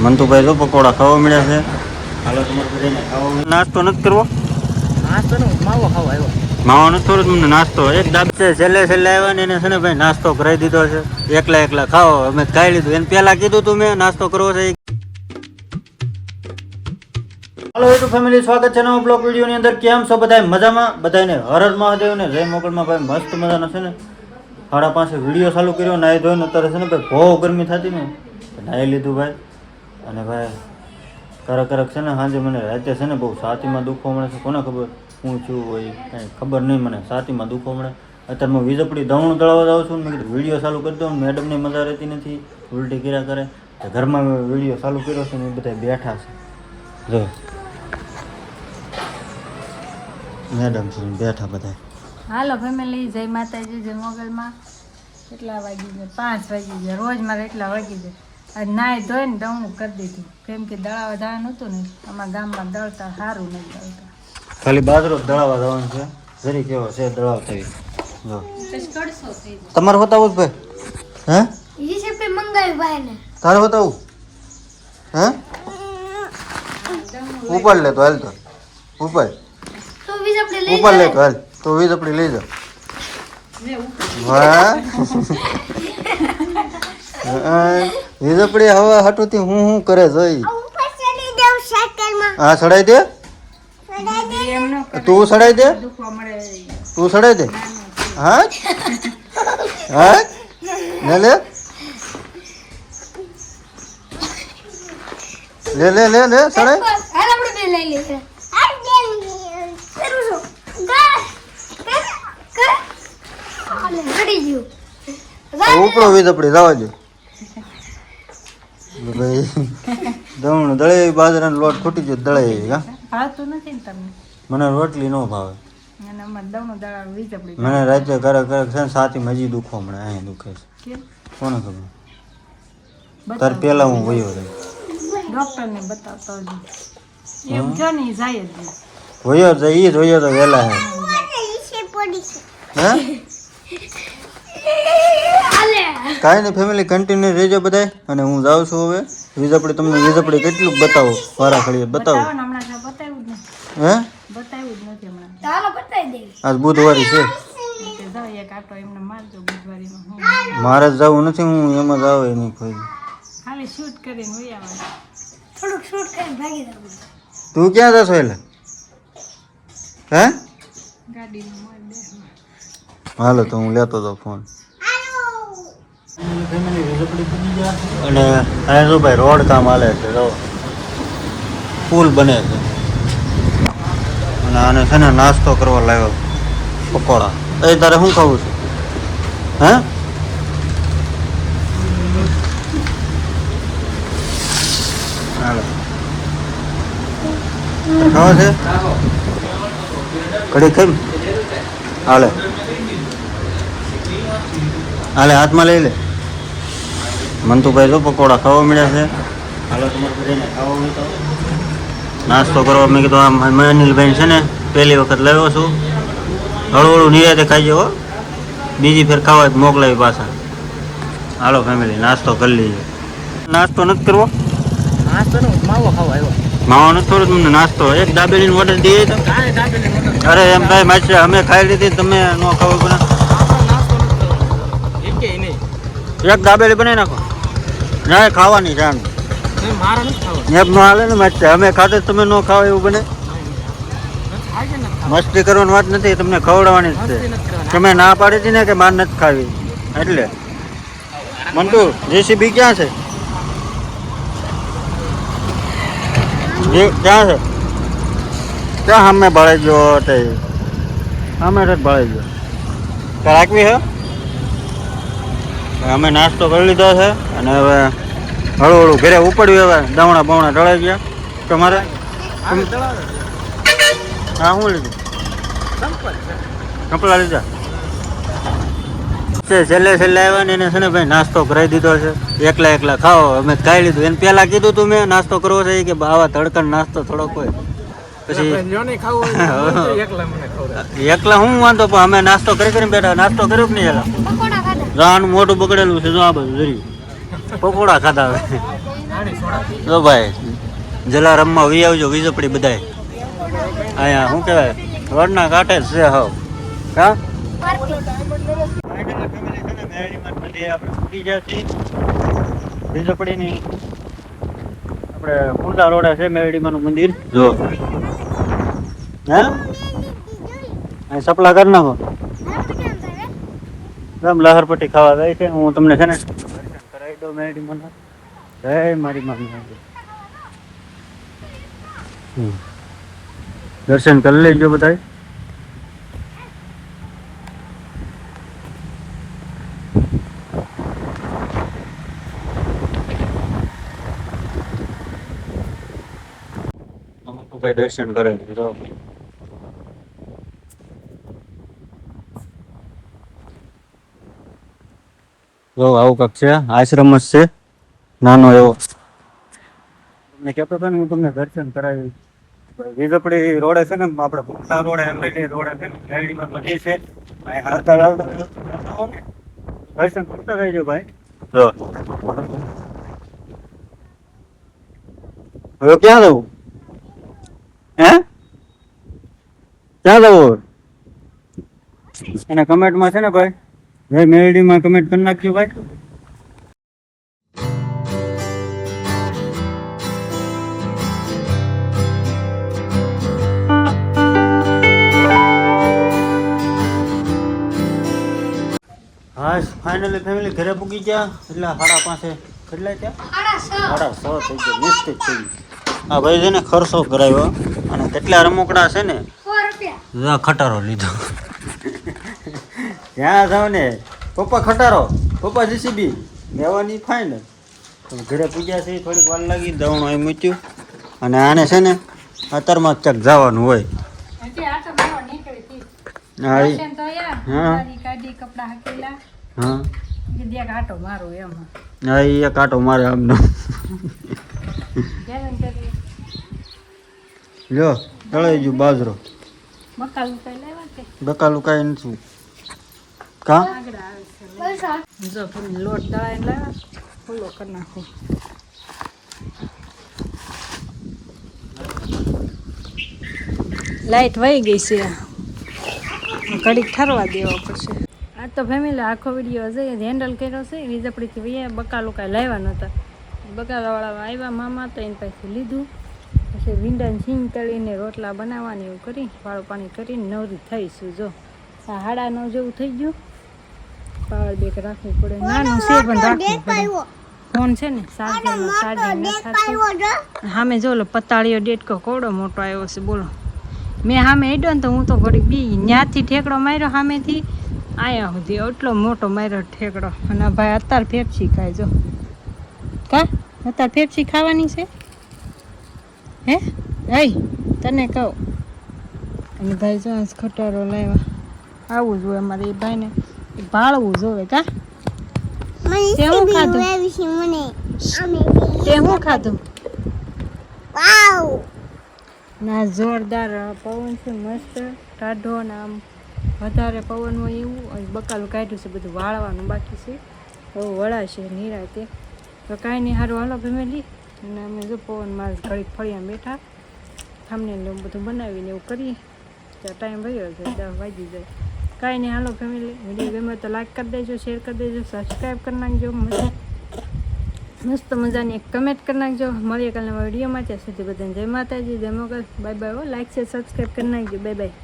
મંતુભાઈ જો પકોડા ખાવા મળ્યા છે. હાલો તમારે બધાને ખાવા નાસ્તો નથી કરવો? નાસ્તો ને માવો ખાવા આવ્યો. માવો નથી થોડો તમને નાસ્તો એક દાબ છે. છેલ્લે આવ્યા ને એને છે ને ભાઈ નાસ્તો કરાવી દીધો છે. એકલા ખાઓ અમે ખાઈ લીધું. એને પેલા કીધું તું મેં નાસ્તો કરવો છે. હાલો યુટ્યુબ ફેમિલી, સ્વાગત છે નવા બ્લોગ વિડીયોની અંદર. કેમ છો બધા? મજામાં? બધાને હર હર મહાદેવ ને જય મોગલમાં. ભાઈ મસ્ત મજાના છે ને 5:30 વિડીયો ચાલુ કર્યો. નાહી ધોઈને અત્યારે છે ને ભાઈ બહુ ગરમી થતી ને નાહી લીધું ભાઈ. અને ભાઈ કરક છે ને સાંજે મને રાતે છે ને બહુ છાતીમાં દુખવા મળે છે. કોને ખબર શું થયું હોય કાંઈ ખબર નહીં. મને છાતીમાં દુખવા મળે. અત્યારે હું વીજપડી દવણું દળવા જાઉં છું. મેં કીધું વિડીયો ચાલુ કરી દઉં. મેડમની મજા રહેતી નથી, ઉલટી કર્યા કરે. ઘરમાં વિડીયો ચાલુ કર્યો છે ને એ બધા બેઠા છે. જો મેડમ છે બેઠા બધા. હાલો ફેમિલી, જય માતાજી, જય મોગલમાં. કેટલા વાગી ગયા? 5 વાગી ગયા. રોજ મારે એટલા વાગી જાય. આજ નાહી ધોઈને દવણું કરી દીધું. કેમ કે દળાવા જવાનું હતું ને અમારા ગામમાં દળતા સારું નહીં દળતા. ખાલી બાજરો દળાવા જવાનું છે. જરી કેવો છે દળાવ થઈ. જો તમારે બતાવું ભાઈ? હે મંગાવી ભાઈ ને તારે બતાવું? હે ઉપાડ લે તો હાલ. તો ઉપાડ ઉપાડ લે તો હાલ. તો વીજ આપડી લઈ જાઓ. વાહ વીજપડી હવે હટુથી હું કરે જોઈ. હા સડાઈ દે. તું સડાઈ દે. તું સડાઈ દે. હા હા લે લે લે લે લે લે સડાઈ. ઉપડો વીજપડી જવા દે ભાઈ. દમણ દળે બાજરાનો લોટ ખૂટી ગયો દળે. ભાવતું નથી ને તમને? મને રોટલી ન ભાવે. અને અમારે દવણું દળાવ વીજપડી. મને રાતે કરક છે ને છાતીમાં હજી દુખવા મળે. અહીં દુખે છે. કેમ? કોને ખબર? તાર પેલા હું વયો રહ્યો. ડોક્ટરને બતાવતો એમ જો ને જાય જ નહીં. વયો તો ઈ જ વયો તો વહેલા હે. હે કાંઈ નહીં ફેમિલી, કન્ટિન્યુ રહેજો બધાય. અને હું જાઉં છું હવે વીજપડી. તમને વીજપડી કેટલું બતાવો વારા ઘડીએ બતાવો. હમણાં બતાવ્યું જ નથી. હે બતાવ્યું જ નથી હમણાં. આજ બુધવારી છે. જાઓ એક આટો એમને મારજો બુધવારીમાં. મારે જ જવું નથી. હું એમાં જ આવે નહીં કોઈ. ખાલી શૂટ કરીને વહી આવવાનું. થોડુંક શૂટ કરીને ભાગી જવું. તું ક્યાં જશો એટલે? હે ગાડીનું મોજ દે. હાલો તો હું લેતો હતો ફોન. અને અહીંયા જો ભાઈ રોડ કામ હાલે છે. જો પુલ બને છે. અને આને છે ને નાસ્તો કરવા લાવ્યો પકોડા. એ તારે શું ખાવું છે? હે હાલો ખાવા છે? કડી કેમ હાલે હાલે હાથમાં લઈ લે. મંતુભાઈ જો પકોડા ખાવા મળ્યા છે. હાલો તમારે બધાને ખાવા હોય તો નાસ્તો કરવા. મેં કીધું આમ અનિલભાઈ છે ને પહેલી વખત લાવ્યો છું. હળવું નિરાતે ખાઈ જાઓ. બીજી ફેર ખાવા જ મોકલાવી પાછા. હાલો ફેમિલી નાસ્તો કરી લઈએ. નાસ્તો નથી કરવો? નાસ્તો ને માવો ખાવા આવ્યો. માવો નથી થોડો તમને નાસ્તો? એક દાબેલીનો ઓર્ડર દઈએ તો? અરે એમ કાંઈ માછે અમે ખાઈ લીધી તમે ન ખાવ બને. એક દાબેલી બનાવી નાખો. ના ખાવાની જાણ એમ ન હાલે ને માછે. અમે ખાતે તમે ન ખાવ એવું બને? મસ્તી કરવાની વાત નથી. તમને ખવડાવવાની જ છે. તમે ના પાડી હતી ને કે માર નથી ખાવી એટલે. મંટુ જેસીબી ક્યાં છે? ક્યાં છે? ક્યાં સામે ભળાઈ ગયો? તે સામે જ ભળાઈ ગયો. ત્યાં રાખવી છે. અમે નાસ્તો કરી લીધો છે અને હવે હળવું ઘરે ઉપડ્યું. હવે દવણા બવણા ઢળાઈ ગયા. તમારે હા શું લીધું? કપડા લીધા છે. છેલ્લે આવ્યા ને એને છે ને ભાઈ નાસ્તો કરાવી દીધો છે. એકલા ખાઓ અમે ખાઈ લીધું. એને પેલા કીધું તું મેં નાસ્તો કરવો છે કે આવા તડકા નાસ્તો થોડોક હોય. પછી એકલા હું વાંધો પણ અમે નાસ્તો કરી બેઠા. નાસ્તો કર્યો કે નહીં? એલા રાનું મોઢું બગડેલું છે. જો આ બધું જરી પકોડા ખાધા. હવે જો ભાઈ જલારામમાં વી આવજો વીજપડી બધાય અહીંયા શું કહેવાય રોડના કાંઠે જ છે હાવ હા વીજપડીની આપણે કુંડા રોડે છે મેરડીમાનું મંદિર જો હે અહીં સપલા કરી નાખો રામ લહરપટ્ટી ખાવા જાય છે હું તમને છે ને દર્શન કરાવી દઉં મેરડીમાના જય મારી મામી દર્શન કરી લેજો બધા દર્શન કરે જો આવું કક છે આશ્રમ જ છે નાનો એવો તમને કહેતો હતો ને હું તમને દર્શન કરાવી વીજપડી રોડે છે ને આપણે ભૂખતા રોડે એમએલડી રોડે છે ને શેરડીમાં બધી છે હાલતા દર્શન કરતા રહેજો ભાઈ જો હવે ક્યાં જવું હે ક્યાં જવું અને કમેન્ટમાં છે ને ભાઈ ભાઈ મેરડીમાં કમેન્ટ કરી નાખજો ભાઈ હા ફાઇનલી ફેમિલી ઘરે પૂગી ગયા એટલે 5:30 કેટલા ત્યાં 6:30 થઈ ગયા નિશ્ચિત થઈ ગયું હા ભાઈ છે ને ખર્ચો કરાવ્યો અને કેટલા રમકડા છે ને 4 રૂપિયા ખટારો લીધો ત્યાં જાવ ને પપ્પા ખટારો પપ્પા જીસીબી લેવાની ફાઇનલ ઘરે પૂજ્યા છે થોડીક વાર લાગી દવણું અહીં મૂક્યું અને આને છે ને અત્યારમાં ચક જવાનું હોય હા હા હા એ કાંટો મારે આમનો લ્યો તળાઈ ગયું બાજરો બકાલું કાંઈ નથી કા લોટ દળાઈને લાવ્યા ફૂલો કરી નાખું લાઈટ વહી ગઈ છે ઘડીક ઠરવા દેવો પડશે આ તો ફેમિલી આખો વિડીયો હશે હેન્ડલ કર્યો છે વીજપડીથી વૈયા બકાલું કાંઈ લાવ્યા નહોતા બકાલાવાળા આવ્યા મામા તો એની પાસેથી લીધું પછી ભીંડાને છીંગ તળીને રોટલા બનાવવાની એવું કરી વાળું પાણી કરીને નવરી થઈશું જો આ 9:30 જેવું થઈ ગયું પાવર બેક રાખવું પડે નાનું છે પણ રાખવું પડે ફોન છે ને સામે જો લો પતાળીયો ડેટકો કોવડો મોટો આવ્યો છે બોલો મેં સામે હેડ્યો ને તો હું તો ઘડી બી ત્યાંથી ઠેકડો માર્યો સામેથી આયા સુધી એટલો મોટો માર્યો ઠેકડો અને ભાઈ અત્યારે ફેફસી ખાય જો કા અત્યારે ફેફસી ખાવાની છે હે એ તને કહું અને ભાઈ જો ખટારો લાવ્યા આવું જોઈએ અમારે એ ભાઈને ભાળવું જોવે કા તે હું ખાધું ના જોરદાર પવન છે મસ્ત ટાઢો ને આમ વધારે પવન હોય એવું બકાલું કાઢ્યું છે બધું વાળવાનું બાકી છે હવે વળાશે નિરાતે તો કાંઈ નહીં સારું હાલો ફેમિલી અને અમે જો પવન મારે ઘડીક ફળિયા બેઠા સામને બધું બનાવીને એવું કરીએ ત્યાં ટાઈમ વયો છે 10 વાગી જાય કાંઈ નહીં હાલો ફેમિલી વિડીયો ગમે તો લાઈક કરી દેજો શેર કરી દેજો સબસ્ક્રાઈબ કરી નાખજો મસ્ત મજાની એક કમેન્ટ કરી નાખજો મળીએ કાલના વિડીયોમાં ત્યાં સુધી બધાને જય માતાજી જય Mogal bye bye like share subscribe કરી નાખજો બાય બાય